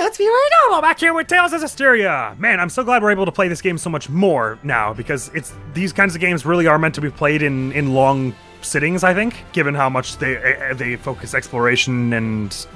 it's me right now. Back here with Tales of Zestiria. Man, I'm so glad we're able to play this game so much more now, because these kinds of games really are meant to be played in long sittings, I think, given how much they focus exploration and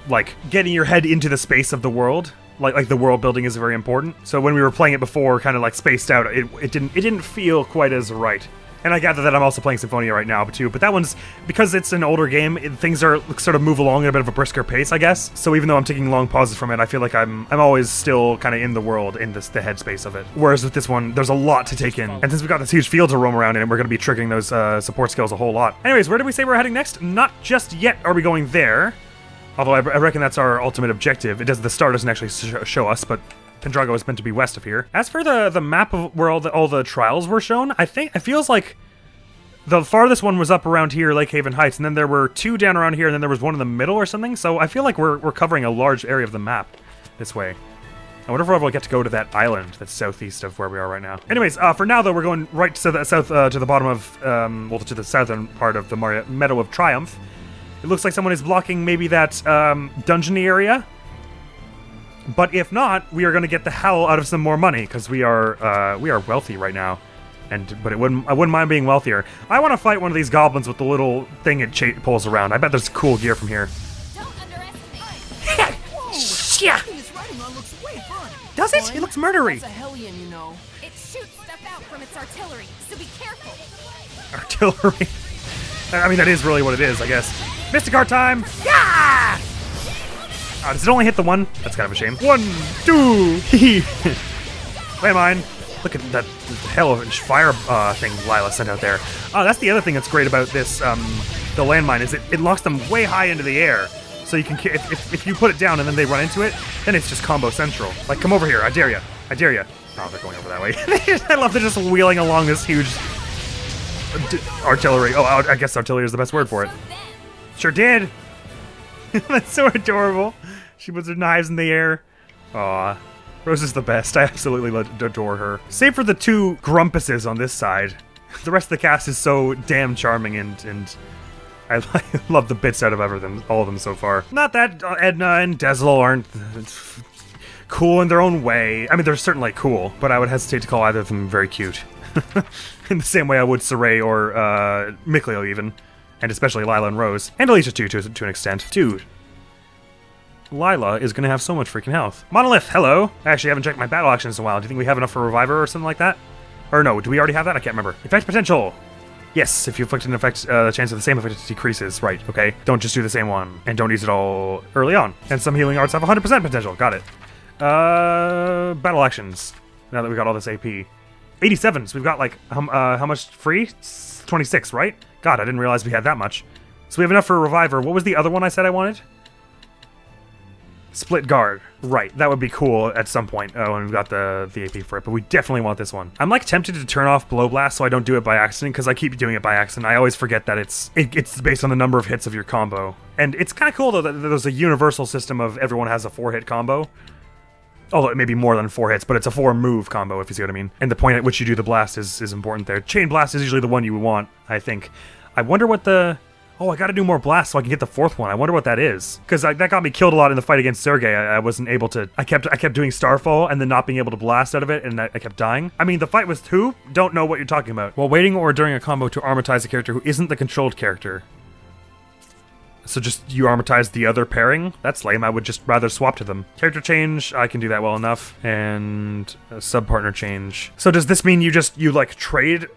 like getting your head into the space of the world. Like the world building is very important. So when we were playing it before, kind of like spaced out, it didn't feel quite as right. And I gather that I'm also playing Symphonia right now too, but that one's, because it's an older game, things are sort of move along at a bit of a brisker pace, I guess. So even though I'm taking long pauses from it, I feel like I'm always still kind of in the world, in the headspace of it. Whereas with this one, there's a lot to take in. And since we've got this huge field to roam around in, we're going to be triggering those support skills a whole lot. Anyways, where did we say we're heading next? Not just yet are we going there. Although I reckon that's our ultimate objective. The star doesn't actually show us, but Pendrago is meant to be west of here. As for the map of where all the trials were shown, it feels like the farthest one was up around here, Lake Haven Heights, and then there were two down around here, and then there was one in the middle or something. So I feel like we're covering a large area of the map this way. I wonder if we'll ever get to go to that island that's southeast of where we are right now. Anyways, for now though, we're going right to the south, to the bottom of, well, to the southern part of the Meadow of Triumph. It looks like someone is blocking maybe that dungeon area. But if not, we are going to get the hell out of some more money, because we are wealthy right now. But I wouldn't mind being wealthier. I want to fight one of these goblins with the little thing it pulls around. I bet there's cool gear from here. Don't underestimate. Yeah. Does it? It looks murdery. It's a Hellion, you know. It shoots stuff out from its artillery, so be careful. Artillery. I mean, that is really what it is, I guess. Mystic Art time! Yeah! Does it only hit the one? That's kind of a shame. 1, 2, hee. Landmine. Look at that hell of a fire thing Lila sent out there. Oh, that's the other thing that's great about this, the landmine, is it locks them way high into the air. So you can, if you put it down and then they run into it, then it's just combo central. Like, come over here, I dare ya. I dare ya. Oh, they're going over that way. I love they're just wheeling along this huge artillery. Oh, I guess artillery is the best word for it. Sure did. That's so adorable. She puts her knives in the air. Aw. Rose is the best. I absolutely adore her. Save for the two grumpuses on this side. The rest of the cast is so damn charming, and I love the bits out of everything, all of them so far. Not that Edna and Dezel aren't cool in their own way. I mean, they're certainly cool, but I would hesitate to call either of them very cute. In the same way I would Saray or Mikleo even. And especially Lila and Rose. And Alicia too, to an extent. Dude. Lila is going to have so much freaking health. Monolith, hello! I actually haven't checked my battle actions in a while. Do you think we have enough for Reviver or something like that? Or no, do we already have that? I can't remember. Effect potential! Yes, if you inflict an effect, the chance of the same effect decreases. Right, okay. Don't just do the same one. And don't use it all early on. And some healing arts have 100% potential. Got it. Battle actions. Now that we got all this AP. 87, so we've got like, how much free? 26, right? God, I didn't realize we had that much. So we have enough for a Reviver. What was the other one I said I wanted? Split Guard. Right, that would be cool at some point when we've got the AP for it, but we definitely want this one. I'm like tempted to turn off Blow Blast so I don't do it by accident, because I keep doing it by accident. I always forget that it's based on the number of hits of your combo. And it's kind of cool though that there's a universal system of everyone has a 4-hit combo. Although it may be more than 4 hits, but it's a 4-move combo, if you see what I mean. And the point at which you do the blast is important there. Chain Blast is usually the one you want, I think. I wonder what the... Oh, I gotta do more blasts so I can get the 4th one. I wonder what that is. Because that got me killed a lot in the fight against Sergei. I wasn't able to... I kept doing Starfall and then not being able to blast out of it, and I kept dying. I mean, the fight with who? Don't know what you're talking about. While waiting or during a combo to armatize a character who isn't the controlled character. So just you armatize the other pairing? That's lame. I would just rather swap to them. Character change, I can do that well enough. And a sub-partner change. So does this mean you like trade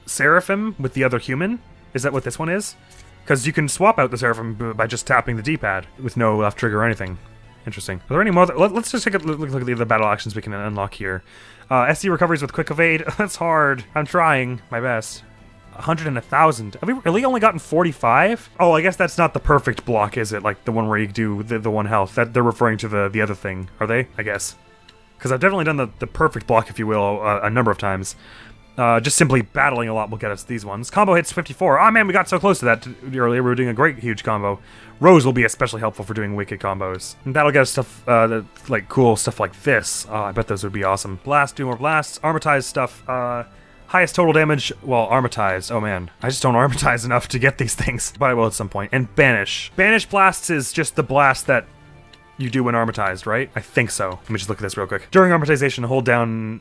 Seraphim with the other human? Is that what this one is? Because you can swap out the Seraphim by just tapping the D-pad with no left trigger or anything. Interesting. Are there any more? Let's just take a look at the other battle actions we can unlock here. SD recoveries with Quick Evade. That's hard. I'm trying my best. 100 and 1,000. Have we really only gotten 45? Oh, I guess that's not the perfect block, is it? Like the one where you do the 1 health. That they're referring to the other thing, are they? I guess. Because I've definitely done the perfect block, if you will, a number of times. Just simply battling a lot will get us these ones. Combo hits 54. Oh man, we got so close to that earlier. We were doing a great, huge combo. Rose will be especially helpful for doing wicked combos. And that'll get us stuff, like cool stuff like this. Oh, I bet those would be awesome. Blast, do more blasts. Armatize stuff. Highest total damage while armatized. Oh man, I just don't armatize enough to get these things. But I will at some point. And Banish. Banish Blasts is just the blast that you do when armatized, right? I think so. Let me just look at this real quick. During armatization, hold down...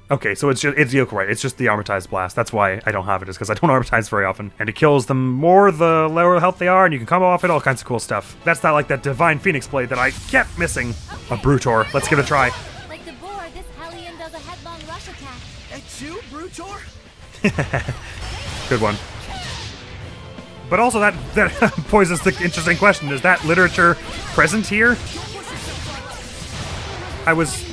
Okay, so it's Yoke, right? It's just the armatized blast. That's why I don't have it, is because I don't armatize very often. And it kills them more the lower health they are, and you can combo off it, all kinds of cool stuff. That's not like that Divine Phoenix Blade that I kept missing. A Brutor. Let's give it a try. Like the boar, this Hellion does a headlong rush attack. At you, Brutor? Good one. But also that poses the interesting question. Is that literature present here? I was...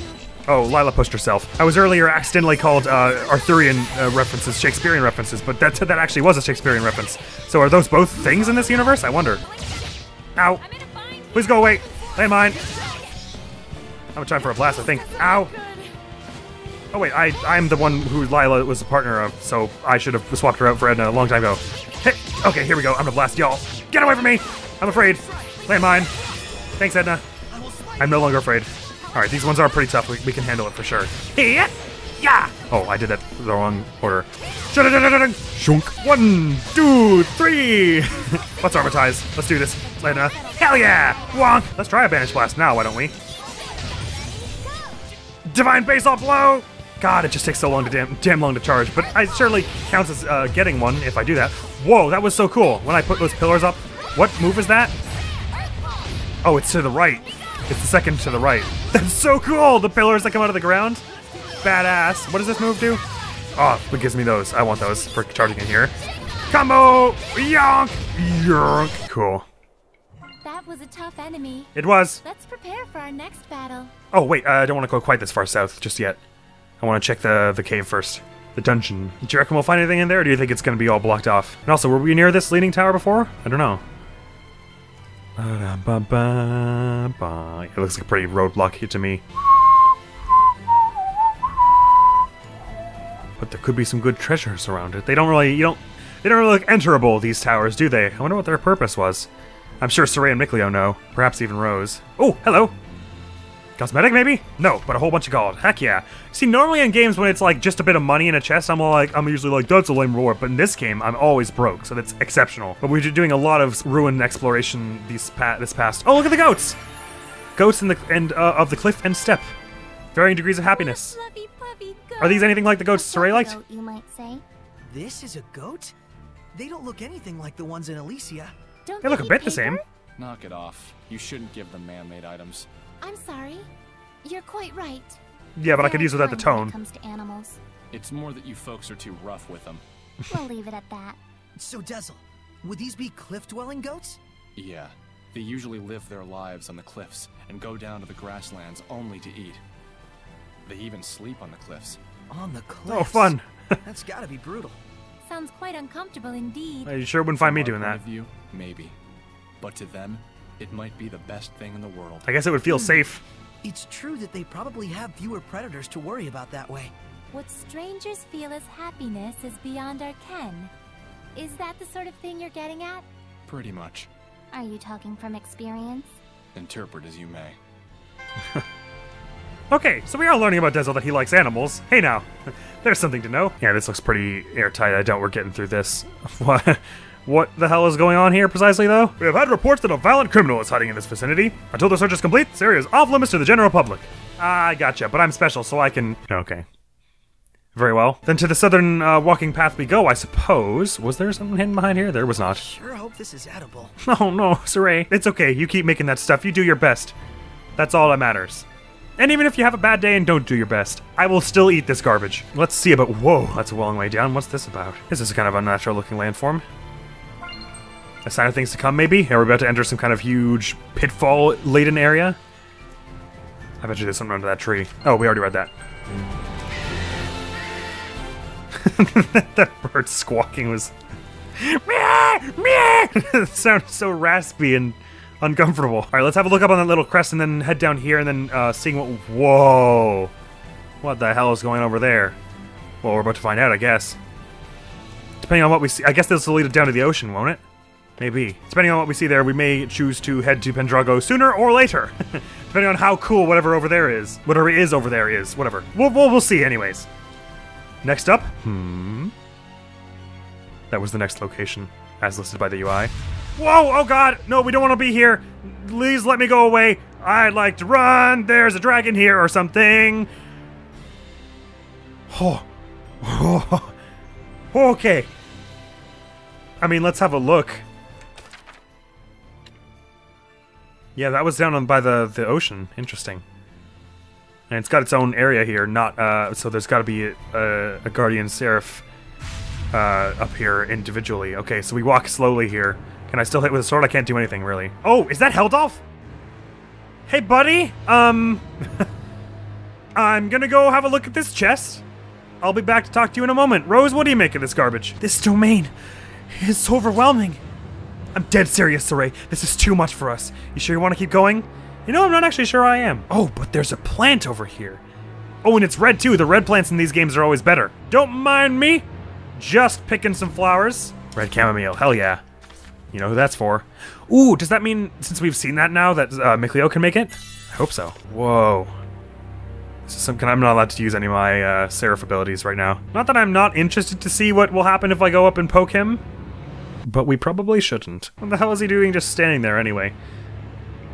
Oh, Lila pushed herself. I was earlier accidentally called Arthurian references, Shakespearean references, but that actually was a Shakespearean reference. So are those both things in this universe? I wonder. Ow. Please go away. Landmine. I'm gonna try for a blast, I think. Ow. Oh wait, I'm the one who Lila was a partner of, so I should have swapped her out for Edna a long time ago. Hey, okay, here we go. I'm gonna blast y'all. Get away from me! I'm afraid. Landmine. Thanks, Edna. I'm no longer afraid. Alright, these ones are pretty tough. We can handle it for sure. Yeah! Oh, I did that the wrong order. Shunk. 1, 2, 3! Let's armatize. Let's do this. Edna. Hell yeah! Wonk! Let's try a Banish Blast now, why don't we? Divine Basalt Blow! God, it just takes so long to damn long to charge, but it surely counts as getting one if I do that. Whoa, that was so cool. When I put those pillars up, what move is that? Oh, it's to the right. It's the second to the right. That's so cool! The pillars that come out of the ground. Badass. What does this move do? Oh, it gives me those. I want those for charging in here. Combo! Yonk! Yonk! Cool. That was a tough enemy. It was. Let's prepare for our next battle. Oh, wait, I don't want to go quite this far south just yet. I want to check the cave first. The dungeon. Do you reckon we'll find anything in there, or do you think it's going to be all blocked off? And also, were we near this leaning tower before? I don't know. It looks like a pretty roadblock to me. But there could be some good treasures around it. They don't really look enterable, these towers, do they? I wonder what their purpose was. I'm sure Saray and Mikleo know. Perhaps even Rose. Oh, hello! Cosmetic, maybe? No, but a whole bunch of gold. Heck yeah. See, normally in games when it's like just a bit of money in a chest, I'm usually like, that's a lame reward. But in this game, I'm always broke, so that's exceptional. But we're doing a lot of ruin exploration this past. Oh, look at the goats! Goats in the end of the cliff and step. Varying degrees of happiness. Fluffy, puffy goat. Are these anything like the goats Saray liked? Goat, you might say. This is a goat? They don't look anything like the ones in Elysia. Don't They look a eat bit the paper? same. Knock it off. You shouldn't give them man-made items. I'm sorry. You're quite right. Yeah, but I could Very use without the kind when tone. it comes to animals. It's more that you folks are too rough with them. We'll leave it at that. So, Dezel, would these be cliff-dwelling goats? Yeah, they usually live their lives on the cliffs and go down to the grasslands only to eat. They even sleep on the cliffs. On the cliffs? Oh, fun. That's gotta be brutal. Sounds quite uncomfortable indeed. You sure wouldn't find me From our doing point that. of view, maybe. But to them, it might be the best thing in the world. I guess it would feel safe. It's true that they probably have fewer predators to worry about that way. What strangers feel as happiness is beyond our ken. Is that the sort of thing you're getting at? Pretty much. Are you talking from experience? Interpret as you may. Okay, so we are learning about Dezel that he likes animals. Hey now, there's something to know. Yeah, this looks pretty airtight. I doubt we're getting through this. What the hell is going on here precisely, though? We have had reports that a violent criminal is hiding in this vicinity. Until the search is complete, this area is off limits to the general public. I gotcha, but I'm special, so I can... Okay. Very well. Then to the southern walking path we go, I suppose. Was there something hidden behind here? There was not. Sure hope this is edible. Oh no, Saray. It's okay, you keep making that stuff. You do your best. That's all that matters. And even if you have a bad day and don't do your best, I will still eat this garbage. Let's see about... Whoa, that's a long way down. What's this about? This is kind of unnatural looking landform. A sign of things to come, maybe? Are we about to enter some kind of huge pitfall-laden area? I bet you there's something under that tree. Oh, we already read that. That bird squawking was... It sounded so raspy and uncomfortable. Alright, let's have a look up on that little crest and then head down here and then seeing what... Whoa! What the hell is going on over there? Well, we're about to find out, I guess. Depending on what we see... I guess this will lead it down to the ocean, won't it? Maybe. Depending on what we see there, we may choose to head to Pendrago sooner or later. Depending on how cool whatever over there is. Whatever is over there is. Whatever. We'll see anyways. Next up. That was the next location, as listed by the UI. Whoa, oh god, no, we don't want to be here. Please let me go away. I'd like to run. There's a dragon here or something. Oh. Okay. I mean, let's have a look. Yeah, that was down by the ocean. Interesting. And it's got its own area here, not, so there's got to be a Guardian Seraph up here individually. Okay, so we walk slowly here. Can I still hit with a sword? I can't do anything, really. Oh, is that Heldalf? Hey, buddy. I'm gonna go have a look at this chest. I'll be back to talk to you in a moment. Rose, what do you make of this garbage? This domain is so overwhelming. I'm dead serious, Saray. This is too much for us. You sure you want to keep going? You know, I'm not actually sure I am. Oh, but there's a plant over here. Oh, and it's red, too. The red plants in these games are always better. Don't mind me. Just picking some flowers. Red chamomile. Hell yeah. You know who that's for. Ooh, does that mean, since we've seen that now, that Mikleo can make it? I hope so. Whoa. This is some kind. I'm not allowed to use any of my Seraph abilities right now. Not that I'm not interested to see what will happen if I go up and poke him, but we probably shouldn't. What the hell is he doing just standing there anyway?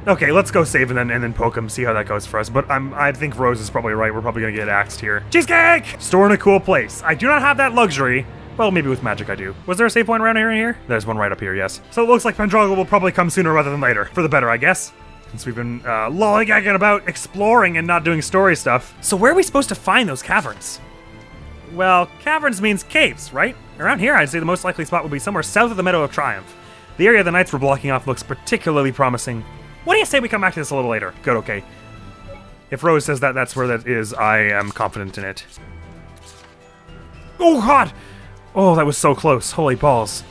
Okay, let's go save and then poke him, see how that goes for us. But I think Rose is probably right. We're probably gonna get axed here. Cheesecake! Store in a cool place. I do not have that luxury. Well, maybe with magic I do. Was there a save point around here? There's one right up here, yes. So it looks like Pendragon will probably come sooner rather than later. For the better, I guess. Since we've been lollygagging about exploring and not doing story stuff. So where are we supposed to find those caverns? Well, caverns means caves, right? Around here, I'd say the most likely spot would be somewhere south of the Meadow of Triumph. The area the knights were blocking off looks particularly promising. What do you say we come back to this a little later? Good, okay. If Rose says that that's where that is, I am confident in it. Oh, God! Oh, that was so close. Holy balls.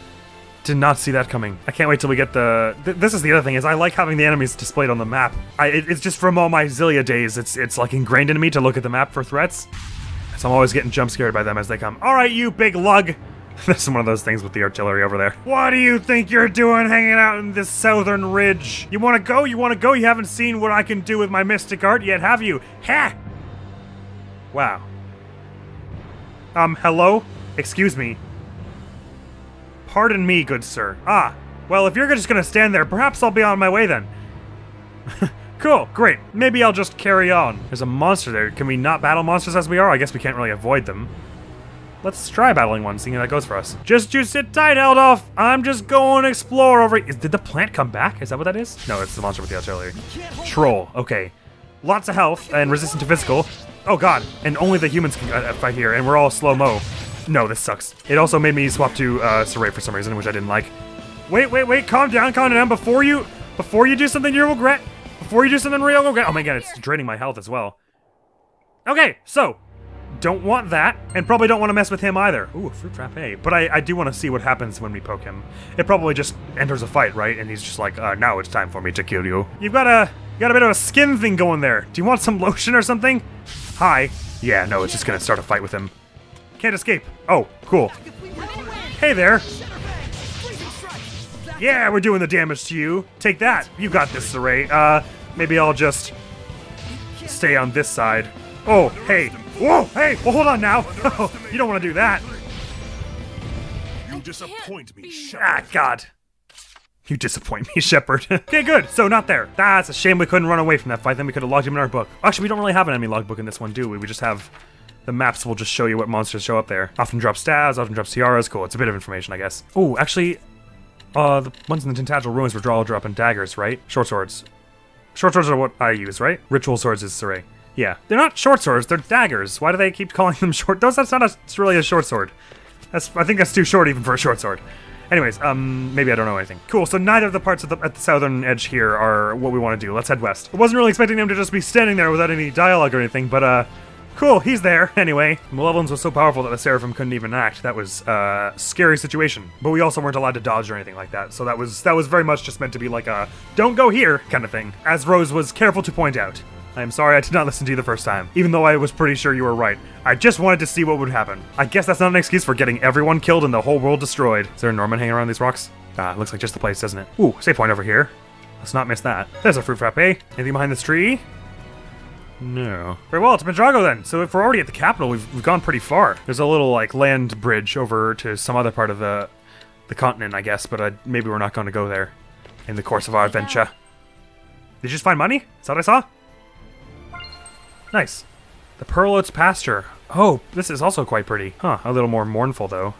Did not see that coming. I can't wait till we get the... this is the other thing, is I like having the enemies displayed on the map. It's just from all my Xillia days, it's like ingrained in me to look at the map for threats. So I'm always getting jump scared by them as they come. Alright, you big lug! That's one of those things with the artillery over there. What do you think you're doing hanging out in this southern ridge? You wanna go? You wanna go? You haven't seen what I can do with my mystic art yet, have you? Ha! Wow. Hello? Excuse me. Pardon me, good sir. Ah, well, if you're just gonna stand there, perhaps I'll be on my way then. Cool, great. Maybe I'll just carry on. There's a monster there. Can we not battle monsters as we are? I guess we can't really avoid them. Let's try battling one, seeing how that goes for us. Just you sit tight, Heldalf. I'm just going to explore over... Did the plant come back? Is that what that is? No, it's the monster with the artillery. Troll, okay. Lots of health and resistant to physical. Oh god, and only the humans can fight here, and we're all slow-mo. No, this sucks. It also made me swap to Saray for some reason, which I didn't like. Wait, calm down, before you do something you'll regret. Before you do something real regret. Oh my god, it's draining my health as well. Okay, so, don't want that, and probably don't want to mess with him either. Ooh, a fruit trap, hey. But I do want to see what happens when we poke him. It probably just enters a fight, right? And he's just like, now it's time for me to kill you. You've got a bit of a skin thing going there. Do you want some lotion or something? Hi. Yeah, no, it's just gonna start a fight with him. Can't escape. Oh, cool. Hey there. Yeah, we're doing the damage to you. Take that. You got this, Saray. Maybe I'll just stay on this side. Oh, hey. Whoa, hey, well, hold on now. You don't want to do that. You disappoint me, Shepard. Ah, God. You disappoint me, Shepard. Okay, good. So, not there. That's a shame we couldn't run away from that fight. Then we could have logged him in our book. Actually, we don't really have an enemy logbook in this one, do we? We just have... The maps will just show you what monsters show up there. Often drop stabs, often drop tiaras. Cool, it's a bit of information, I guess. Oh, actually... the ones in the Tentagel Ruins were all dropping daggers, right? Short swords. Short swords are what I use, right? Ritual swords is Saray. Yeah. They're not short swords, they're daggers. Why do they keep calling them short? That's not really a short sword. I think that's too short even for a short sword. Anyways, maybe I don't know anything. Cool, so neither of the parts at the southern edge here are what we want to do. Let's head west. I wasn't really expecting him to just be standing there without any dialogue or anything, but, cool, he's there. Anyway, Malevolence was so powerful that the Seraphim couldn't even act. That was a scary situation. But we also weren't allowed to dodge or anything like that. So that was very much just meant to be like a don't go here kind of thing. As Rose was careful to point out. I am sorry I did not listen to you the first time, even though I was pretty sure you were right. I just wanted to see what would happen. I guess that's not an excuse for getting everyone killed and the whole world destroyed. Is there a Norman hanging around these rocks? Looks like just the place, doesn't it? Ooh, save point over here. Let's not miss that. There's a fruit frappe. Anything behind this tree? No. Very well, it's Pendrago then. So if we're already at the capital, we've gone pretty far. There's a little, like, land bridge over to some other part of the the continent, I guess, but maybe we're not going to go there in the course of our adventure. Did you just find money? Is that what I saw? Nice. The Pearl Oats pasture. Oh, this is also quite pretty. Huh, a little more mournful, though.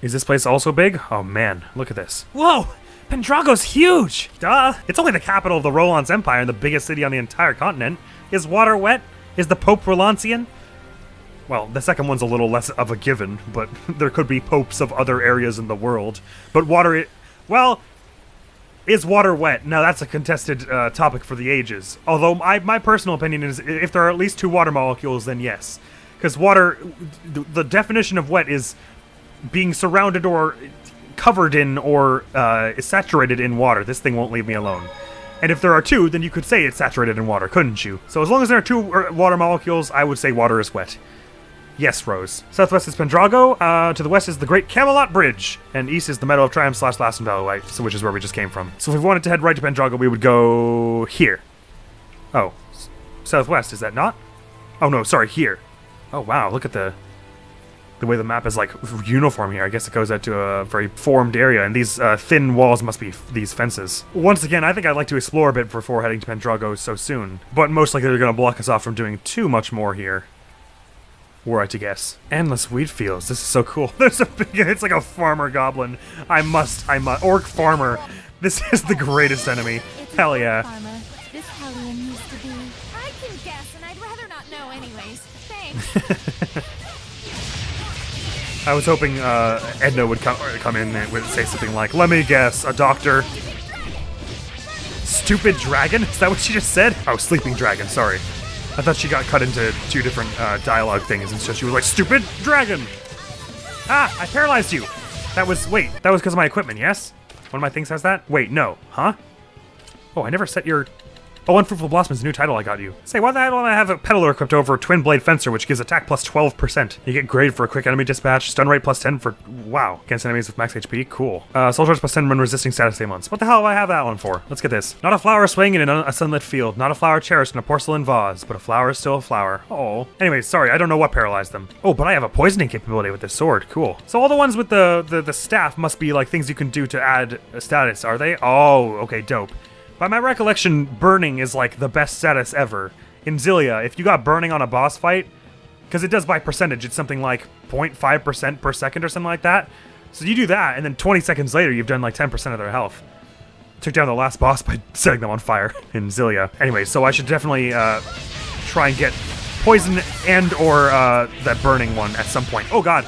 Is this place also big? Oh, man, look at this. Whoa! Pendrago's huge! Duh! It's only the capital of the Rollon's Empire and the biggest city on the entire continent. Is water wet? Is the Pope Rollancian? Well, the second one's a little less of a given, but there could be popes of other areas in the world. But water... Well... Is water wet? Now that's a contested topic for the ages. Although my personal opinion is if there are at least 2 water molecules, then yes. Because water... The definition of wet is being surrounded or covered in or is saturated in water. This thing won't leave me alone. And if there are 2, then you could say it's saturated in water, couldn't you? So as long as there are 2 water molecules, I would say water is wet. Yes, Rose. Southwest is Pendrago, to the west is the Great Camelot Bridge, and east is the Meadow of Triumph / Lassen Valley White, so which is where we just came from. So if we wanted to head right to Pendrago, we would go here. Oh, southwest, is that not? Oh no, sorry, here. Oh wow, look at the way the map is like uniform here. I guess it goes out to a very formed area, and these thin walls must be these fences. Once again, I think I'd like to explore a bit before heading to Pendrago so soon, but most likely they're going to block us off from doing too much more here. Were I to guess. Endless wheat fields. This is so cool. There's a big... It's like a farmer goblin. I must... Orc farmer. This is the greatest enemy. Hell yeah. Farmer. This Hellion used to be... I can guess, and I'd rather not know anyways. Thanks. I was hoping Edna would come in and would say something like, let me guess, a doctor. Stupid dragon? Is that what she just said? Oh, sleeping dragon, sorry. I thought she got cut into 2 different dialogue things, and so she was like, stupid dragon! Ah, I paralyzed you! That was, wait, that was because of my equipment, yes? One of my things has that? Wait, no. Huh? Oh, I never set your... Oh, Unfruitful Blossom is a new title I got you. Say, why the hell don't I have a peddler equipped over Twin Blade Fencer, which gives attack plus 12%? You get grade for a quick enemy dispatch, stun rate plus 10 for... Wow. Against enemies with max HP? Cool. Soul charge plus 10 when resisting status ailments. What the hell do I have that one for? Let's get this. Not a flower swaying in a sunlit field. Not a flower cherished in a porcelain vase. But a flower is still a flower. Oh. Anyways, sorry, I don't know what paralyzed them. Oh, but I have a poisoning capability with this sword. Cool. So all the ones with the staff must be like things you can do to add a status, are they? Oh, okay, dope. By my recollection, burning is like the best status ever. In Xillia, if you got burning on a boss fight, because it does by percentage, it's something like 0.5% per second or something like that. So you do that, and then 20 seconds later, you've done like 10% of their health. Took down the last boss by setting them on fire in Xillia. Anyway, so I should definitely try and get poison and or that burning one at some point. Oh god,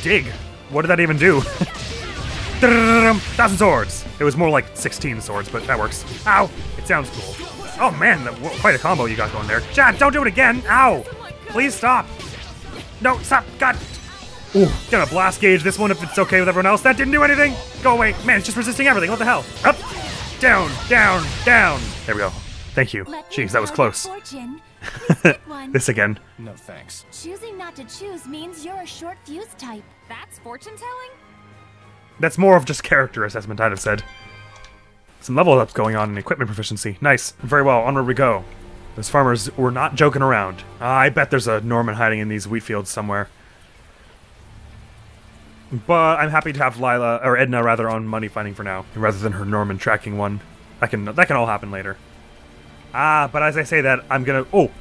dig. What did that even do? 1,000 swords! It was more like 16 swords, but that works. Ow! It sounds cool. Oh man, quite a combo you got going there. Chad, don't do it again! Ow! Please stop! No, stop! God! Ooh, gonna blast gauge this one if it's okay with everyone else. That didn't do anything! Go away! Man, it's just resisting everything. What the hell? Up! Down! Down! Down! There we go. Thank you. Jeez, that was close. This again. No thanks. Choosing not to choose means you're a short fuse type. That's fortune telling? That's more of just character assessment, I'd have said. Some level ups going on in equipment proficiency. Nice. Very well, onward we go. Those farmers were not joking around. I bet there's a Norman hiding in these wheat fields somewhere. But I'm happy to have Lila, or Edna rather, on money finding for now, rather than her Norman tracking one. That can all happen later. Ah, but as I say that, I'm gonna... Oh!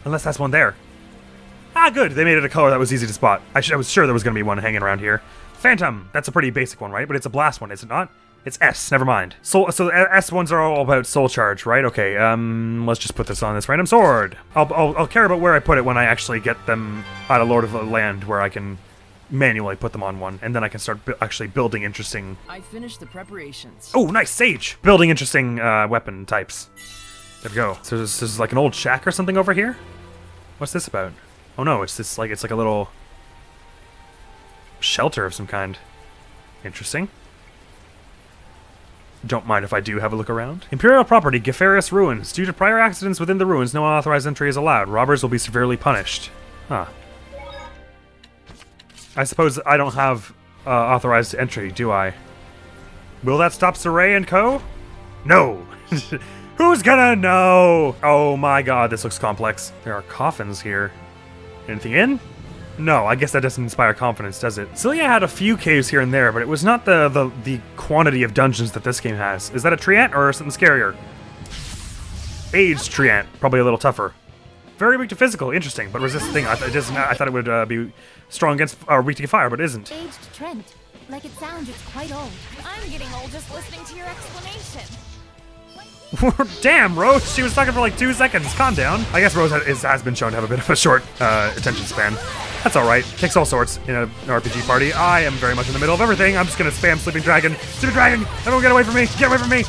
Unless that's one there. Ah, good! They made it a color that was easy to spot. I was sure there was gonna be one hanging around here. Phantom! That's a pretty basic one, right? But it's a blast one, is it not? It's S, never mind. So S ones are all about soul charge, right? Okay, let's just put this on this random sword. I'll care about where I put it when I actually get them out of Lord of the Land, where I can manually put them on one, and then I can start actually building interesting... I finished the preparations. Oh, nice, Sage! Building interesting weapon types. There we go. So this is like an old shack or something over here? What's this about? Oh no, it's like a little... shelter of some kind. Interesting. Don't mind if I do have a look around. Imperial property, Gefarius Ruins. Due to prior accidents within the ruins, no unauthorized entry is allowed. Robbers will be severely punished. Huh. I suppose I don't have authorized entry, do I? Will that stop Saray and Co? No! Who's gonna know? Oh my god, this looks complex. There are coffins here. Anything in? No, I guess that doesn't inspire confidence, does it? Cilia had a few caves here and there, but it was not the quantity of dungeons that this game has. Is that a treant or something scarier? Aged treant, probably a little tougher. Very weak to physical, interesting, but resist thing. I thought it would be strong against weak to fire, but it isn't. Aged Trent. Like it sounds, it's quite old. I'm getting old just listening to your explanation. Damn, Rose! She was talking for like 2 seconds. Calm down. I guess Rose has been shown to have a bit of a short attention span. That's alright. Takes all sorts in an RPG party. I am very much in the middle of everything. I'm just gonna spam Sleeping Dragon. Sleeping Dragon! Everyone get away from me! Get away from me!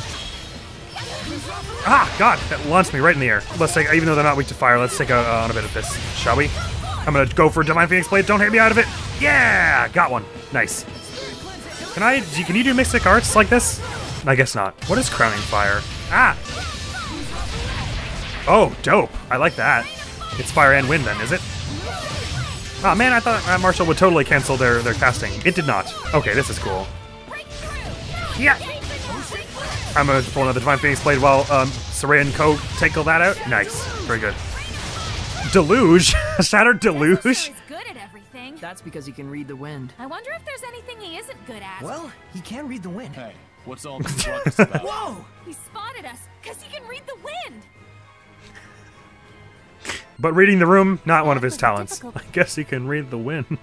Ah, God! That launched me right in the air. Let's take, even though they're not weak to fire, let's take on a bit of this, shall we? I'm gonna go for Divine Phoenix Blade. Don't hit me out of it! Yeah! Got one. Nice. Can you do Mystic Arts like this? I guess not. What is Crowning Fire? Ah! Oh, dope. I like that. It's fire and wind then, is it? Oh man, I thought Marshall would totally cancel their casting. It did not. Okay, this is cool. Yeah! I'm gonna pull another Divine Phoenix Blade while Saray and Co. tackle that out. Nice. Very good. Deluge? Shattered Deluge? He's good at everything. That's because he can read the wind. I wonder if there's anything he isn't good at. Well, he can read the wind. Hey, what's all this ruckus about? Whoa! He spotted us because he can read the wind. But reading the room, not one of his talents. I guess he can read the wind.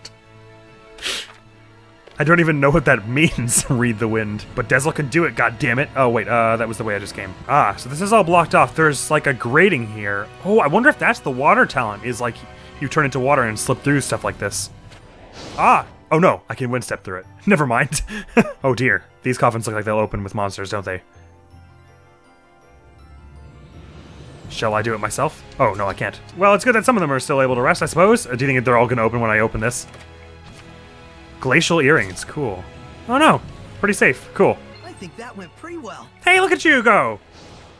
I don't even know what that means, read the wind. But Dezel can do it, goddammit. Oh wait, that was the way I just came. Ah, so this is all blocked off. There's like a grating here. Oh, I wonder if that's the water talent, is like you turn into water and slip through stuff like this. Ah! Oh no, I can wind step through it. Never mind. Oh dear, these coffins look like they'll open with monsters, don't they? Shall I do it myself? Oh, no, I can't. Well, it's good that some of them are still able to rest, I suppose. Do you think they're all going to open when I open this? Glacial earrings, cool. Oh no, pretty safe, cool. I think that went pretty well. Hey, look at you go!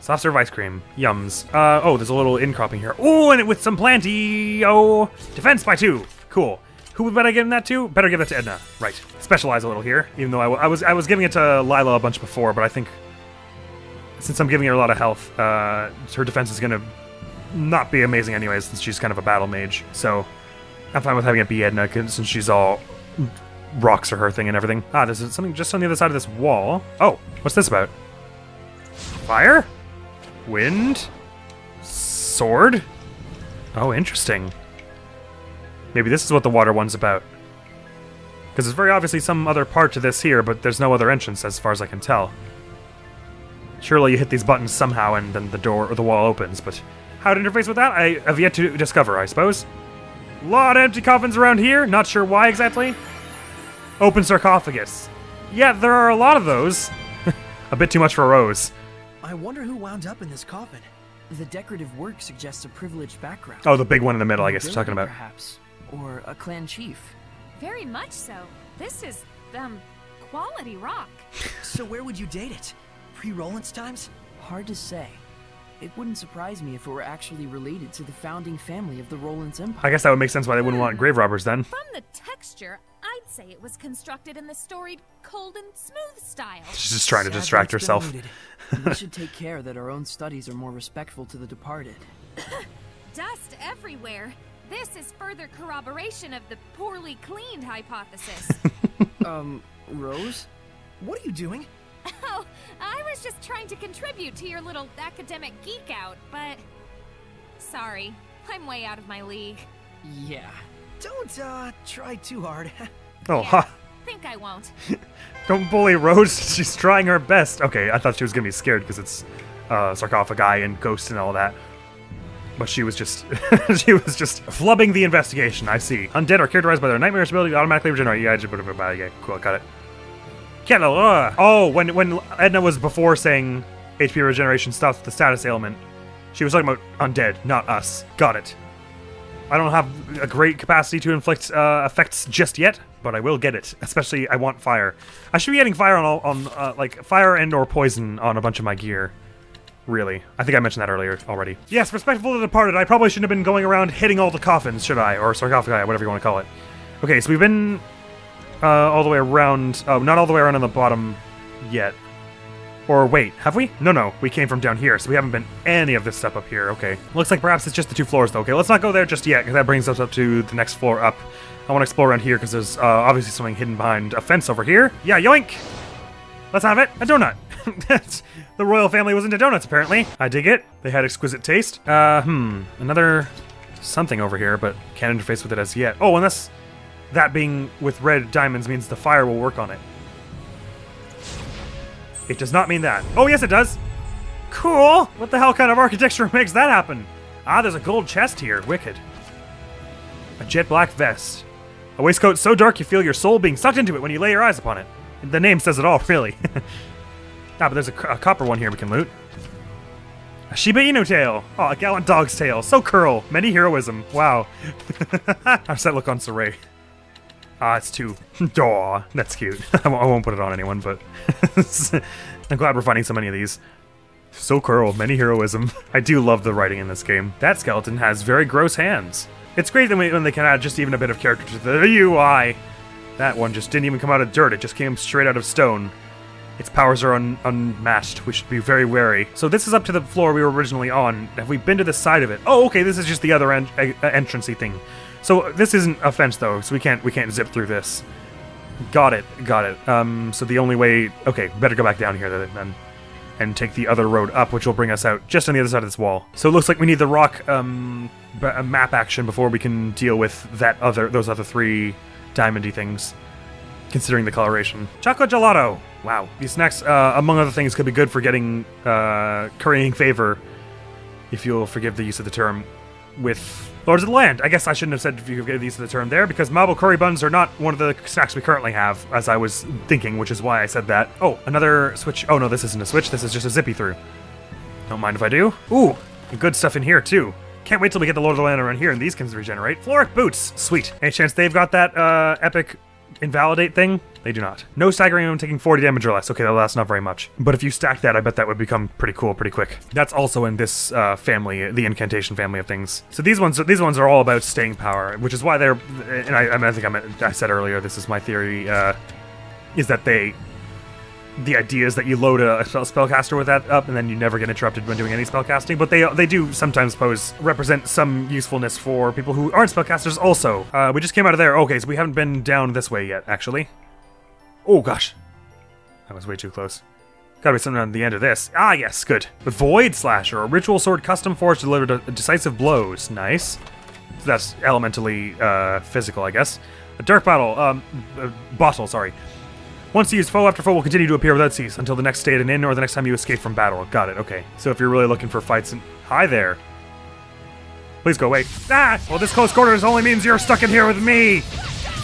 Soft serve ice cream, yums. Oh, there's a little incropping here. Oh, and it with some planty. Oh, defense by 2, cool. Who would I give that to? Better give that to Edna. Right. Specialize a little here, even though I was giving it to Lila a bunch before, but I think since I'm giving her a lot of health, her defense is gonna not be amazing anyways, since she's kind of a battle mage. So I'm fine with having it be Edna, since she's all rocks are her thing and everything. Ah, there's something just on the other side of this wall. Oh, what's this about? Fire? Wind? Sword? Oh, interesting. Maybe this is what the water one's about. Because there's very obviously some other part to this here, but there's no other entrance as far as I can tell. Surely you hit these buttons somehow and then the door or the wall opens, but how to interface with that, I have yet to discover, I suppose. Lot of empty coffins around here, not sure why exactly. Open sarcophagus. Yeah, there are a lot of those. A bit too much for a rose. I wonder who wound up in this coffin. The decorative work suggests a privileged background. Oh, the big one in the middle, I guess you're talking about. Perhaps. Or a clan chief. Very much so. This is, quality rock. So where would you date it? Pre-Roland's times? Hard to say. It wouldn't surprise me if it were actually related to the founding family of the Roland's Empire. I guess that would make sense why they wouldn't want grave robbers then. From the texture, I'd say it was constructed in the storied, cold and smooth style. She's just trying to Sad distract that's been herself. looted. We should take care that our own studies are more respectful to the departed. Dust everywhere. This is further corroboration of the poorly cleaned hypothesis. Rose? What are you doing? Oh, I was just trying to contribute to your little academic geek out, but... Sorry, I'm way out of my league. Yeah. Don't, try too hard. Oh, Yeah, ha. think I won't. Don't bully Rose. She's trying her best. Okay, I thought she was gonna be scared because it's sarcophagi and ghosts and all that. But she was just she was just flubbing the investigation. I see. Undead are characterized by their nightmarish ability to automatically regenerate. Yeah, yeah, cool, got it. Oh, when Edna was before saying HP regeneration stops with the status ailment, she was talking about undead, not us. Got it. I don't have a great capacity to inflict effects just yet, but I will get it. Especially, I want fire. I should be getting fire on like fire and or poison on a bunch of my gear. Really, I think I mentioned that earlier already. Yes, respectful to the departed. I probably shouldn't have been going around hitting all the coffins, should I? Or sarcophagi, whatever you want to call it. Okay, so we've been all the way around. Oh, not all the way around on the bottom yet. Or wait, have we? No, we came from down here, so we haven't been any of this stuff up here. Okay. Looks like perhaps it's just the 2 floors, though. Okay, let's not go there just yet, because that brings us up to the next floor up. I want to explore around here, because there's obviously something hidden behind a fence over here. Yeah, yoink! Let's have it. A donut. The royal family was into donuts, apparently. I dig it. They had exquisite taste. Another something over here, but can't interface with it as yet. Oh, unless that being with red diamonds means the fire will work on it. It does not mean that. Oh, yes, it does. Cool. What the hell kind of architecture makes that happen? Ah, there's a gold chest here. Wicked. A jet black vest. A waistcoat so dark you feel your soul being sucked into it when you lay your eyes upon it. The name says it all, really. But there's a copper one here we can loot. A Shiba Inu tail. Oh, a gallant dog's tail. So curl. Many heroism. Wow. How's that look on Saray? Ah, it's 2. Aw, that's cute. I won't put it on anyone, but I'm glad we're finding so many of these. So curl, many heroism. I do love the writing in this game. That skeleton has very gross hands. It's great that when they can add just even a bit of character to the UI. That one just didn't even come out of dirt. It just came straight out of stone. Its powers are unmatched. We should be very wary. So this is up to the floor we were originally on. Have we been to the side of it? Oh, okay, this is just the other entrance-y thing. So this isn't a fence though, so we can't zip through this. Got it. So the only way, okay, better go back down here then, and take the other road up, which will bring us out just on the other side of this wall. So it looks like we need the rock map action before we can deal with those other 3 diamondy things, considering the coloration. Chocolate gelato. Wow, these snacks, among other things, could be good for getting currying favor, if you'll forgive the use of the term, with Lords of the Land. I guess I shouldn't have said if you forgive the use of the term there, because marble curry buns are not one of the snacks we currently have, as I was thinking, which is why I said that. Oh, another switch. Oh no, this isn't a switch, this is just a zippy through. Don't mind if I do. Ooh, good stuff in here too. Can't wait till we get the Lord of the Land around here and these can regenerate. Floric boots, sweet. Any chance they've got that epic invalidate thing? They do not. No staggering when taking 40 damage or less. Okay, that's not very much. But if you stack that, I bet that would become pretty cool pretty quick. That's also in this family, the incantation family of things. So these ones are all about staying power, which is why they're, and I said earlier, this is my theory, is that the idea is that you load a spellcaster with that up, and then you never get interrupted when doing any spellcasting. But they do sometimes represent some usefulness for people who aren't spellcasters also. We just came out of there. Okay, so we haven't been down this way yet, actually. Oh gosh, that was way too close. Gotta be something on the end of this. Ah yes, good. The Void Slasher, a ritual sword custom forged to deliver decisive blows. Nice. So that's elementally physical, I guess. A dark bottle, sorry. Once used, foe after foe will continue to appear without cease until the next stay at an inn or the next time you escape from battle. Got it, okay. So if you're really looking for fights and... Hi there. Please go away. Ah! Well, this close quarters only means you're stuck in here with me!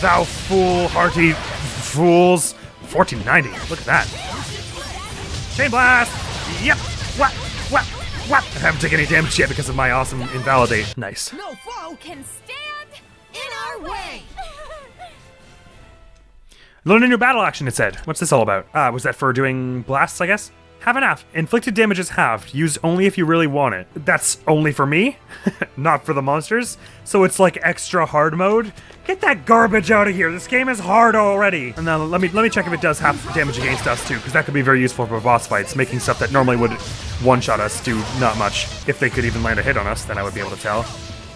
Thou foolhardy fools. 1490, look at that. Chain blast! Yep! What? I haven't taken any damage yet because of my awesome invalidate. Nice. No foe can stand in our way! Learn a new battle action, it said. What's this all about? Was that for doing blasts, I guess? Have an half. Inflicted damage is halved. Used only if you really want it. That's only for me, not for the monsters. So it's like extra hard mode. Get that garbage out of here. This game is hard already. And now let me check if it does half damage against us too, because that could be very useful for boss fights, making stuff that normally would one-shot us do not much. If they could even land a hit on us, then I would be able to tell.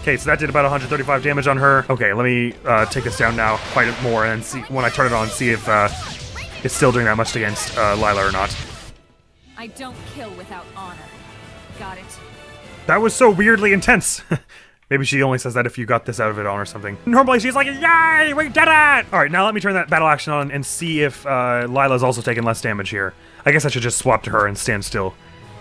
Okay, so that did about 135 damage on her. Okay, let me take this down now, fight it more, and see when I turn it on, see if it's still doing that much against Lila or not. I don't kill without honor. Got it? That was so weirdly intense. Maybe she only says that if you got this out of it on or something. Normally she's like, yay, we did it! Alright, now let me turn that battle action on and see if Lila's also taking less damage here. I guess I should just swap to her and stand still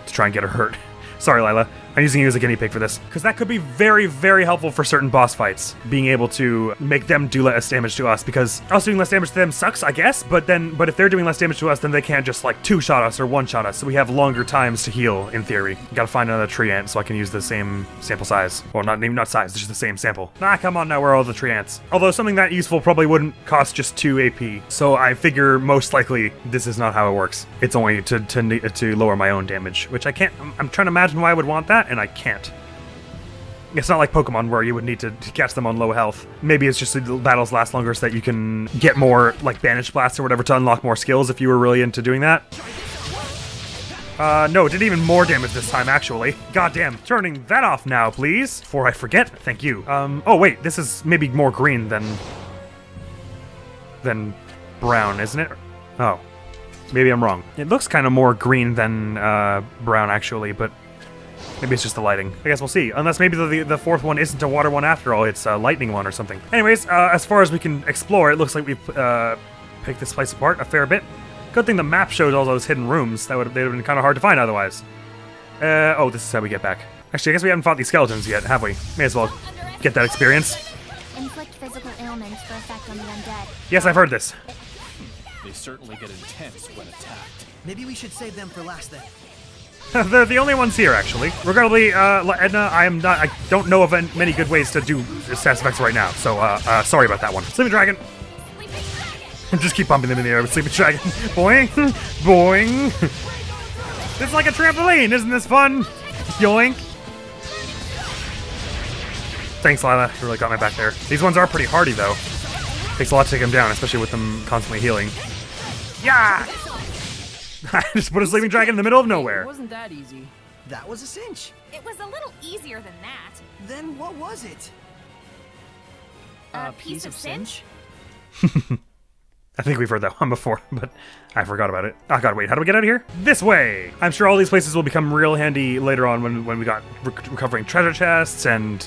to try and get her hurt. Sorry, Lila. I'm using you as a guinea pig for this. Because that could be very, very helpful for certain boss fights. Being able to make them do less damage to us. Because us doing less damage to them sucks, I guess. But if they're doing less damage to us, then they can't just like two-shot us or one-shot us. So we have longer times to heal, in theory. Gotta find another tree ant so I can use the same sample size. Well, not size, just the same sample. Nah, come on now, where are all the tree ants? Although something that useful probably wouldn't cost just 2 AP. So I figure most likely this is not how it works. It's only to lower my own damage. Which I can't, I'm trying to imagine why I would want that, and I can't. It's not like Pokemon where you would need to catch them on low health. Maybe it's just the battles last longer so that you can get more, like, Banish Blast or whatever to unlock more skills if you were really into doing that. No, it did even more damage this time, actually. Goddamn. Turning that off now, please. Before I forget. Thank you. Oh, wait. This is maybe more green than brown, isn't it? Oh. Maybe I'm wrong. It looks kind of more green than brown, actually, but maybe it's just the lighting. I guess we'll see. Unless maybe the fourth one isn't a water one after all. It's a lightning one or something. Anyways, as far as we can explore, it looks like we've picked this place apart a fair bit. Good thing the map showed all those hidden rooms. They'd have been kind of hard to find otherwise. Oh, this is how we get back. Actually, I guess we haven't fought these skeletons yet, have we? May as well get that experience. Inflict physical ailments for effect on the undead. Yes, I've heard this. They certainly get intense when attacked. Maybe we should save them for last then. They're the only ones here, actually. Regrettably, Edna, I don't know of many good ways to do stats effects right now, so sorry about that one. Sleeping Dragon. Just keep pumping them in the air with Sleeping Dragon. Boing, boing. It's like a trampoline, isn't this fun? Yoink. Thanks, Lila. You really got my back there. These ones are pretty hardy, though. Takes a lot to take them down, especially with them constantly healing. Yeah! I just put a Sleeping Dragon in the middle of nowhere. It wasn't that easy. That was a cinch. It was a little easier than that. Then what was it? A piece of cinch? I think we've heard that one before, but I forgot about it. Oh god, wait, how do we get out of here? This way! I'm sure all these places will become real handy later on when we got recovering treasure chests and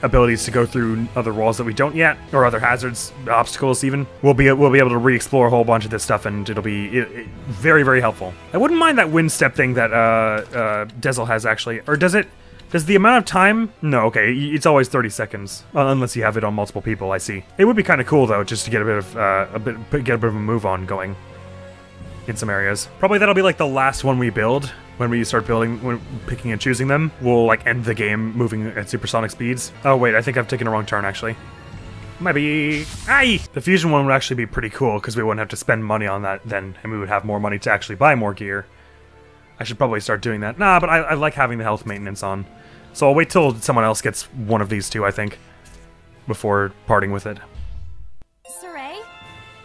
abilities to go through other walls that we don't yet, or other hazards, obstacles even. We'll be able to re-explore a whole bunch of this stuff, and it'll be very, very helpful. I wouldn't mind that wind step thing that Dezel has actually, or does it? Does the amount of time? No, okay, it's always 30 seconds, unless you have it on multiple people. I see. It would be kind of cool though, just to get a bit of a move on going in some areas. Probably that'll be like the last one we build. When we start building, picking and choosing them, we'll like end the game moving at supersonic speeds. Oh wait, I think I've taken a wrong turn actually. Maybe. Aye! The fusion one would actually be pretty cool because we wouldn't have to spend money on that then, and we would have more money to actually buy more gear. I should probably start doing that. Nah, but I like having the health maintenance on. So I'll wait till someone else gets one of these two, I think, before parting with it. Saray,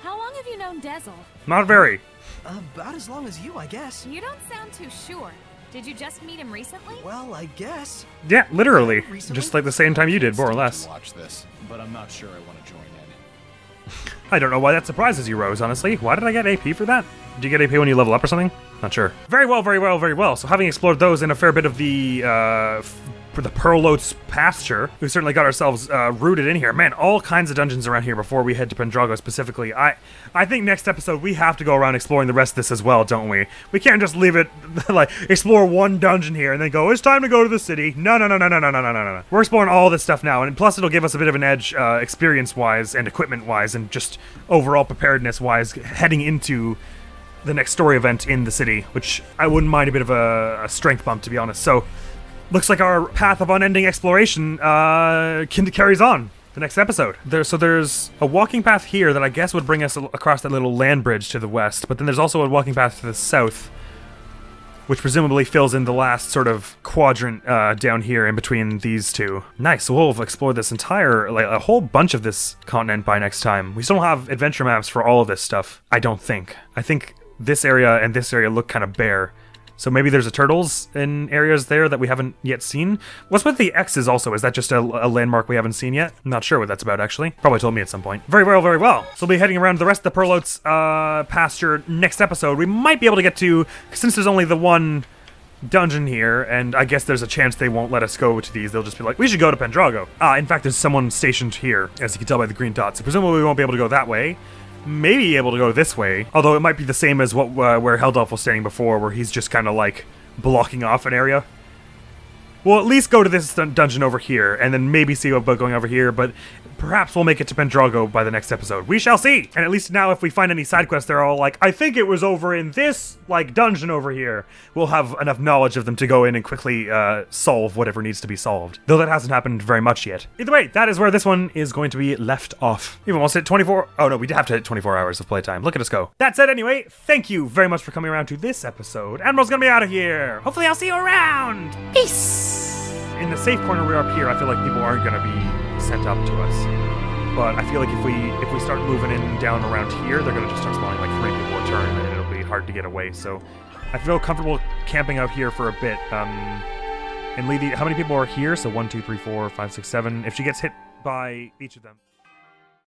how long have you known Dezel? Not very. About as long as you, I guess. You don't sound too sure. Did you just meet him recently? Well, I guess. Yeah, literally. Recently? Just like the same time you did, more or less. Watch this, but I'm not sure I want to join in. I don't know why that surprises you, Rose, honestly. Why did I get AP for that? Do you get AP when you level up or something? Not sure. Very well, very well, very well. So having explored those and a fair bit of the Pearl-Oats pasture, we certainly got ourselves rooted in here. Man, all kinds of dungeons around here before we head to Pendrago specifically. I think next episode we have to go around exploring the rest of this as well, don't we? We can't just leave it, like, explore one dungeon here and then go, it's time to go to the city. No. We're exploring all this stuff now, and plus it'll give us a bit of an edge experience-wise and equipment-wise and just overall preparedness-wise heading into the next story event in the city, which I wouldn't mind a bit of a strength bump, to be honest. So, looks like our path of unending exploration carries on the next episode. There's a walking path here that I guess would bring us across that little land bridge to the west, but then there's also a walking path to the south, which presumably fills in the last sort of quadrant down here in between these two. Nice, so we'll have explored this entire, like, a whole bunch of this continent by next time. We still don't have adventure maps for all of this stuff, I don't think. I think this area and this area look kind of bare. So maybe there's a turtles in areas there that we haven't yet seen. What's with the X's also? Is that just a landmark we haven't seen yet? I'm not sure what that's about, actually. Probably told me at some point. Very well, very well. So we'll be heading around the rest of the Pearl-Oats pasture next episode. We might be able to get to, since there's only the one dungeon here, and I guess there's a chance they won't let us go to these. They'll just be like, we should go to Pendrago. In fact, there's someone stationed here, as you can tell by the green dots. So presumably we won't be able to go that way. Maybe able to go this way, although it might be the same as what where Heldalf was standing before, where he's just kind of like blocking off an area. We'll at least go to this dungeon over here, and then maybe see about going over here, but perhaps we'll make it to Pendrago by the next episode. We shall see! And at least now, if we find any side quests, they're all like, I think it was over in this, like, dungeon over here. We'll have enough knowledge of them to go in and quickly solve whatever needs to be solved. Though that hasn't happened very much yet. Either way, that is where this one is going to be left off. We've almost hit 24... Oh no, we have to hit 24 hours of playtime. Look at us go. That said, anyway, thank you very much for coming around to this episode. Admiral's gonna be out of here. Hopefully I'll see you around. Peace! In the safe corner we're up here, I feel like people aren't gonna be sent up to us. But I feel like if we start moving in down around here, they're gonna just start spawning like 3 people a turn, and it'll be hard to get away. So I feel comfortable camping out here for a bit. And Lady, how many people are here? So 1, 2, 3, 4, 5, 6, 7. If she gets hit by each of them.